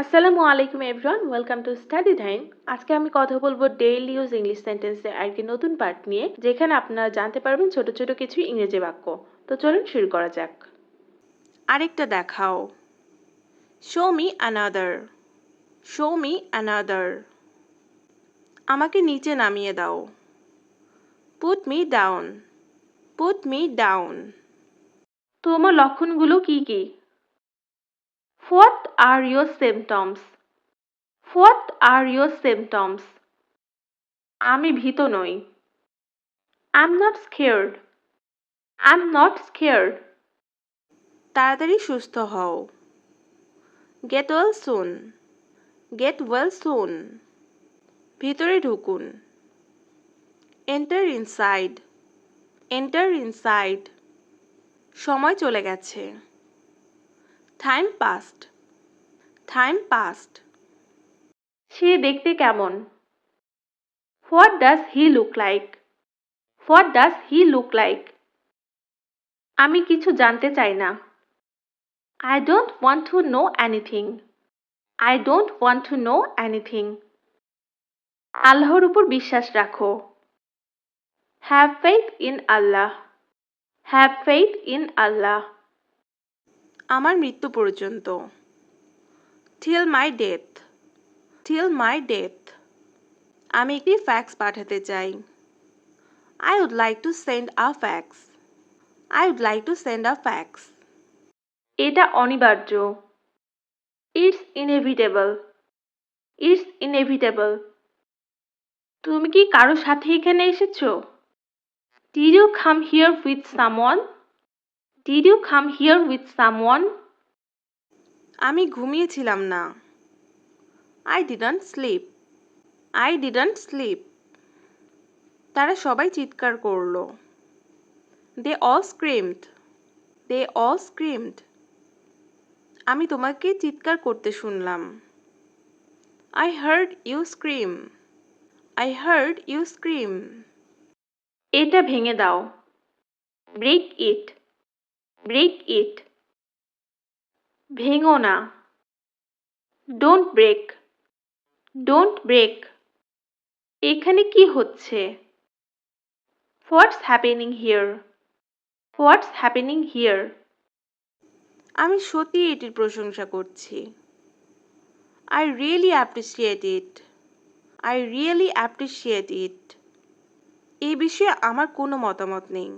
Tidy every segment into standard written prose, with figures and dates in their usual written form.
আসসালামু আলাইকুম everyone, welcome to study time. আজকে আমি কথা বলবো ডেইলি ইউজ ইংলিশ সেন্টেন্সের আরেকটি নতুন পার্ট নিয়ে, যেখানে আপনারা জানতে পারবেন ছোট ছোট কিছু ইংরেজি বাক্য। তো চলুন শুরু করা যাক। আরেকটা দেখাও। Show me another. Show me another. আমাকে নিচে নামিয়ে দাও। Put me down. Put me down. তোমার লক্ষণগুলো কি কি? What are your symptoms? What are your symptoms? আমি ভীত নই। I'm not scared. I'm not scared. তাড়াতাড়ি সুস্থ হও। Get well soon. Get well soon. ভিতরে ঢুকুন। Enter inside. Enter inside. সময় চলে গেছে। Time passed. Time passed. সে দেখতে কেমন? What does he look like? What does he look like? আমি কিছু জানতে চাই না। I don't want to know anything. I don't want to know anything. আল্লাহর উপর বিশ্বাস রাখো। Have faith in Allah. Have faith in Allah. আমার মৃত্যু পর্যন্ত। Till my death. Till my death. আমি একটি ফ্যাক্স পাঠাতে চাই। I would like to send a fax. I would like to send a fax. এটা অনিবার্য। It's inevitable. It's inevitable. তুমি কি কারো সাথে এখানে এসেছো? Did you come here with someone? Did you come here with someone? আমি ঘুমিয়েছিলাম না। I didn't sleep. I didn't sleep. তারা সবাই চিৎকার করলো। They all screamed. They all screamed. আমি তোমাকে চিৎকার করতে শুনলাম। I heard you scream. I heard you scream. এটা ভেঙে দাও। Break it. Break it. ভেঙো না। Don't break. Don't break. এখানে কি হচ্ছে? What's happening here? What's happening here? আমি সত্যি এটির প্রশংসা করছি। I really appreciate it. I really appreciate it. এই বিষয়ে আমার কোনো মতামত নেই।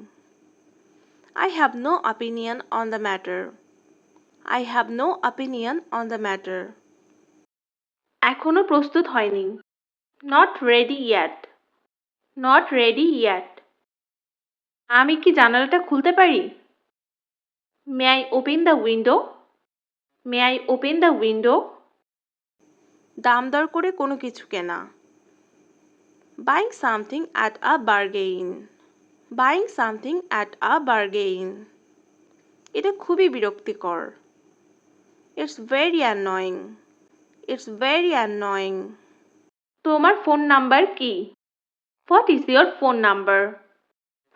I have no opinion on the matter. I have no opinion on the matter. এখনো প্রস্তুত হয়নি। Not ready yet. Not ready yet. আমি কি জানালাটা খুলতে পারি? May I open the window? May I open the window? দাম দর করে কোনো কিছু কেনা। Buying something at a bargain. Buying something at a bargain. এটা খুবই বিরক্তিকর। It's very annoying. It's very annoying. তোমার ফোন নাম্বার কি? What is your phone number?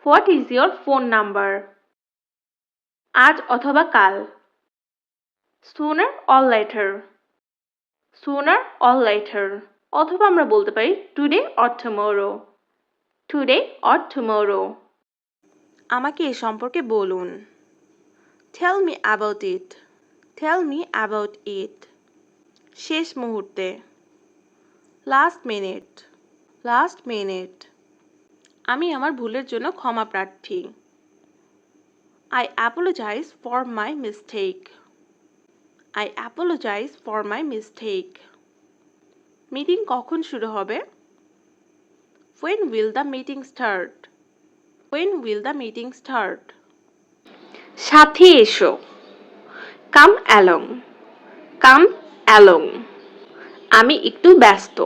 What is your phone number? আজ অথবা কাল। Sooner or later. Sooner or later. অথবা আমরা বলতে পারি today or tomorrow. Today or tomorrow. আমাকে এ সম্পর্কে বলুন। Tell me about it. Tell me about it. শেষ মুহূর্তে। Last minute. Last minute. আমি আমার ভুলের জন্য ক্ষমা প্রার্থী। I apologize for my mistake. I apologize for my mistake. Meeting কখন শুরু হবে? When will the meeting start? When will the meeting start? সাথে এসো। Come along. Come along. আমি একটু ব্যস্ত।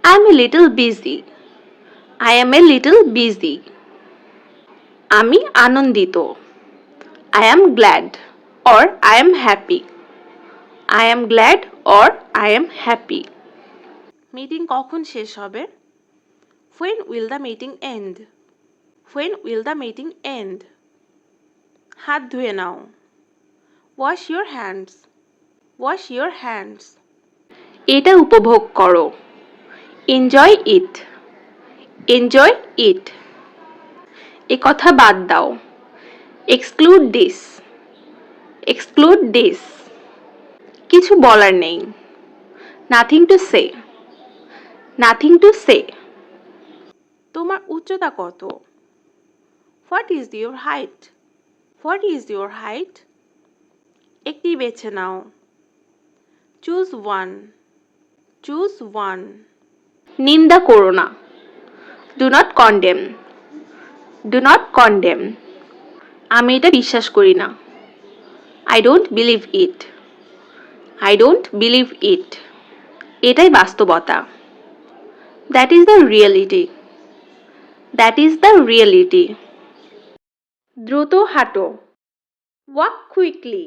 I'm a little busy. I am a little busy. আমি আনন্দিত। I am glad or I am happy. I am glad or I am happy. Meeting কখন শেষ হবে? When will the meeting end? When will the meeting end? হাত ধুয়ে নাও। Wash your hands. Wash your hands. এটা উপভোগ করো। Enjoy it. Enjoy it. এ কথা বাদ দাও। Exclude this. Exclude this. কিছু বলার নেই। Nothing to say. Nothing to say. তোমার উচ্চতা কত? What is your height? What is your height? একটি বেছে নাও। Choose one. Choose one. নিন্দা করো না। Do not condemn. Do not condemn. আমি এটা বিশ্বাস করি না। I don't believe it. I don't believe it. এটাই বাস্তবতা। That is the reality. That is the reality. দ্রুত হাঁটো। Walk quickly.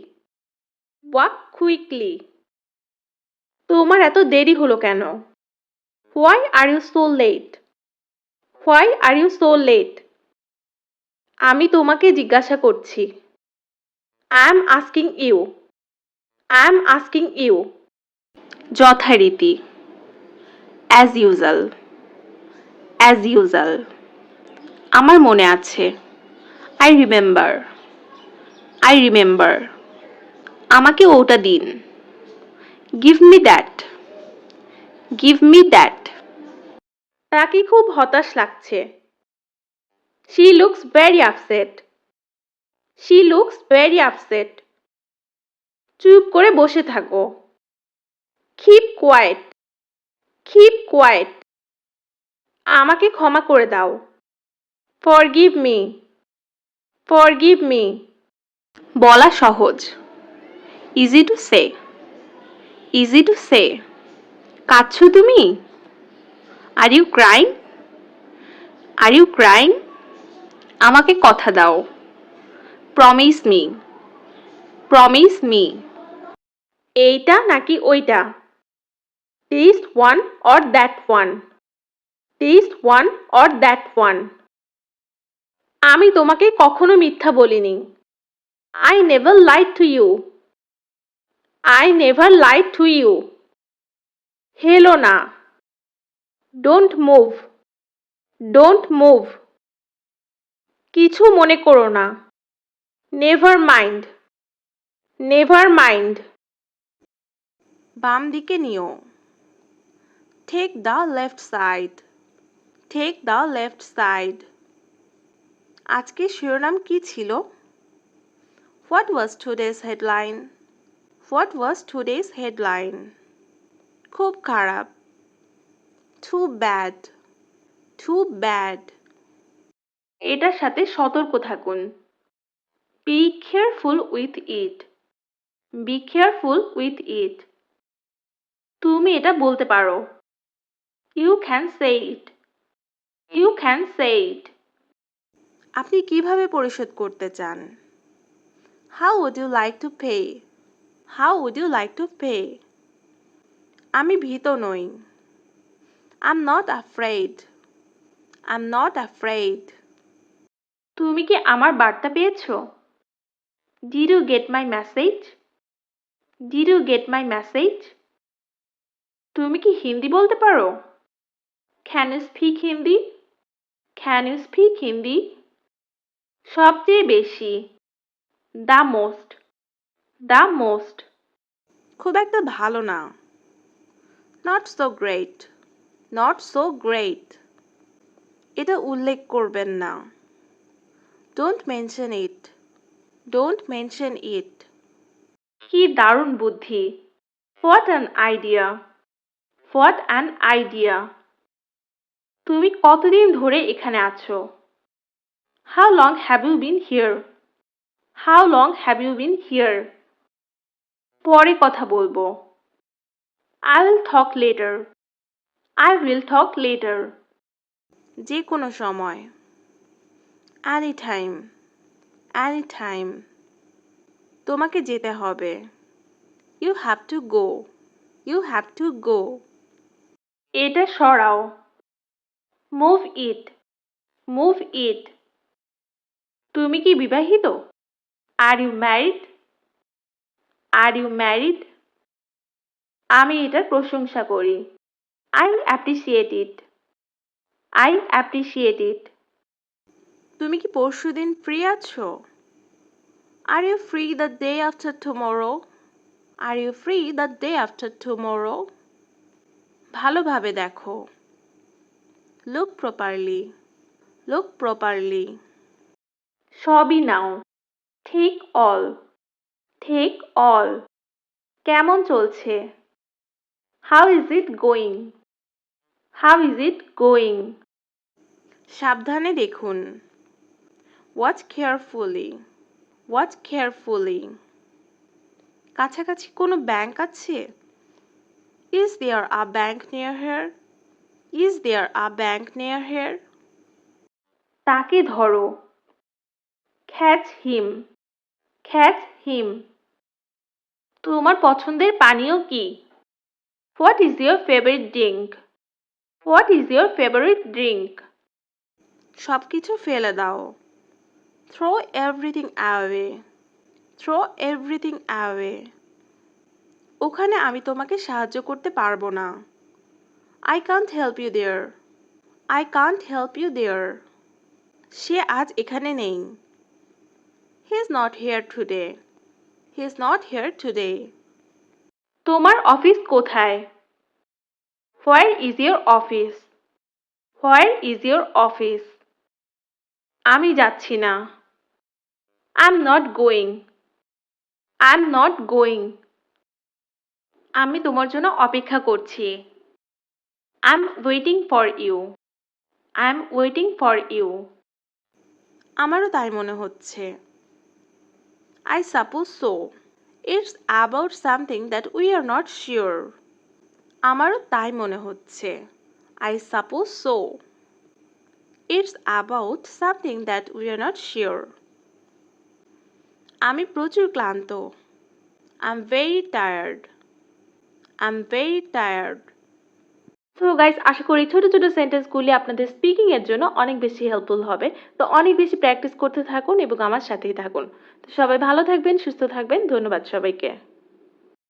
Walk quickly. তোমার এত দেরি হলো কেন? Why are you so late? Why are you so late? আমি তোমাকে জিজ্ঞাসা করছি। I am asking you. I am asking you. যথারীতি। As usual. As usual. আমার মনে আছে। I remember. I remember. আমাকে ওটা দিন। Give me that. Give me that. তাকে খুব হতাশ লাগছে। She looks very upset. She looks very upset. চুপ করে বসে থাকো। Keep quiet. Keep quiet. আমাকে ক্ষমা করে দাও। Forgive me. Forgive me. বলা সহজ। Easy to say. Easy to say. কাঁদছো তুমি? Are you crying? Are you crying? আমাকে কথা দাও। Promise me. Promise me. এইটা নাকি ওইটা? This one or that one? This one or that one? আমি তোমাকে কখনো মিথ্যা বলিনি। I never lied to you. I never lied to you. হেলো না। Don't move. Don't move. কিছু মনে করো না। Never mind. Never mind. বাম দিকে নিও। Take the left side. Take the left side. আজকে শিরোনাম কি ছিল? What was today's headline? What was today's headline? খুব খারাপ। Too bad. Too bad. এটার সাথে সতর্ক থাকুন। Be careful with it. Be careful with it. তুমি এটা বলতে পারো। You can say it. You can say it. আপনি কিভাবে পরিশোধ করতে চান? How would you like to pay? How would you like to pay? আমি ভীত নই। I am not afraid. I am not afraid. তুমি কি আমার বার্তা পেয়েছো? Did you get my message? Did you get my message? তুমি কি হিন্দি বলতে পারো? Can you speak Hindi? Can you speak Hindi? সবচেয়ে বেশি। The most. The most. খুব একটা ভালো না। Not so great. Not so great. এটা উল্লেখ করবেন না। Don't mention it. Don't mention it. কি দারুণ বুদ্ধি। What an idea. What an idea. তুমি কতদিন ধরে এখানে আছো? How long have you been here? How long have you been here? পরে কথা বলবো। I will talk later. I will talk later. যে কোনো সময়। Any time. Any time. তোমাকে যেতে হবে। You have to go. You have to go. এটা সরাও। Move it. Move it. তুমি কি বিবাহিত? Are you married? Are you married? আমি এটার প্রশংসা করি। I appreciate it. I appreciate it. তুমি কি পরশুদিন ফ্রি আছো? Are you free the day after tomorrow? Are you free the day after tomorrow? ভালোভাবে দেখো। Look properly. Look properly. সবই নাও। Take all. Take all. কেমন চলছে? How is it going? How is it going? সাবধানে দেখুন। Watch carefully. Watch carefully. কাছাকাছি কোনো bank আছে? Is there a bank near here? Is there a bank near here? তাকে ধরো। Catch him. Catch him. তোমার পছন্দের পানীয় কি? What is your favorite drink? What is your favorite drink? সবকিছু ফেলে দাও। Throw everything away. Throw everything away. ওখানে আমি তোমাকে সাহায্য করতে পারবো না। I can't help you there. I can't help you there. সে আজ এখানে নেই। He is not here today. He is not here today. তোমার অফিস কোথায়? Where is your office? Where is your office? আমি যাচ্ছি না। I'm not going. I'm not going. আমি তোমার জন্য অপেক্ষা করছি। I'm waiting for you. I'm waiting for you. আমারও তাই মনে হচ্ছে। I suppose so. It's about something that we are not sure. আমারও তাই মনে হচ্ছে। I suppose so. It's about something that we are not sure. আমি প্রচুর ক্লান্ত। I'm very tired. I'm very tired. So guys, আশা করি ছোট ছোট সেন্টেন্সগুলি আপনাদের স্পিকিং এর জন্য অনেক বেশি হেল্পফুল হবে। তো অনেক বেশি প্র্যাকটিস করতে থাকুন এবং আমার সাথেই থাকুন। তো সবাই ভালো থাকবেন, সুস্থ থাকবেন। ধন্যবাদ সবাইকে।